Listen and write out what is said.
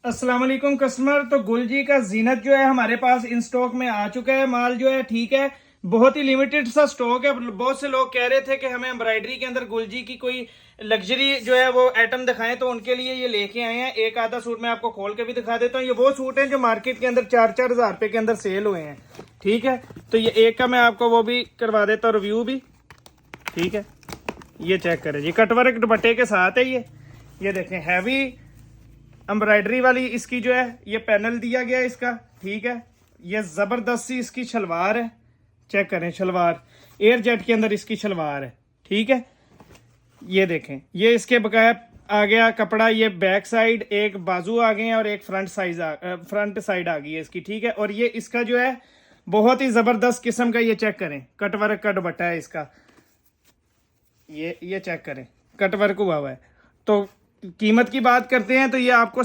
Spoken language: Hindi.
अस्सलाम वालेकुम कस्टमर। तो गुलजी का जीनत जो है हमारे पास इन स्टॉक में आ चुका है। माल जो है ठीक है, बहुत ही लिमिटेड सा स्टॉक है। बहुत से लोग कह रहे थे कि हमें एम्ब्रॉयडरी के अंदर गुलजी की कोई लग्जरी जो है वो आइटम दिखाएं, तो उनके लिए ये लेके आए हैं। एक आधा सूट मैं आपको खोल के भी दिखा देता हूँ। ये वो सूट हैं जो मार्केट के अंदर 4-4 हज़ार रुपए के अंदर सेल हुए हैं। ठीक है, तो ये एक का मैं आपको वो भी करवा देता हूँ, रिव्यू भी। ठीक है, ये चेक करें, ये कटवर्क दुपट्टे के साथ है। ये देखें, हैवी एम्ब्रॉयडरी वाली इसकी जो है ये पैनल दिया गया है इसका। ठीक है, ये जबरदस्त सी इसकी शलवार है। चेक करें, शलवार एयर जेट के अंदर इसकी शलवार है। ठीक है, ये देखें, ये इसके बकाया आ गया कपड़ा। ये बैक साइड एक बाजू आ गए हैं और एक फ्रंट साइड आ गई है इसकी। ठीक है, और ये इसका जो है बहुत ही जबरदस्त किस्म का, ये चेक करें, कटवर्क का दुपट्टा है इसका। ये चेक करें, कटवर्क हुआ हुआ है। तो कीमत की बात करते हैं तो ये आपको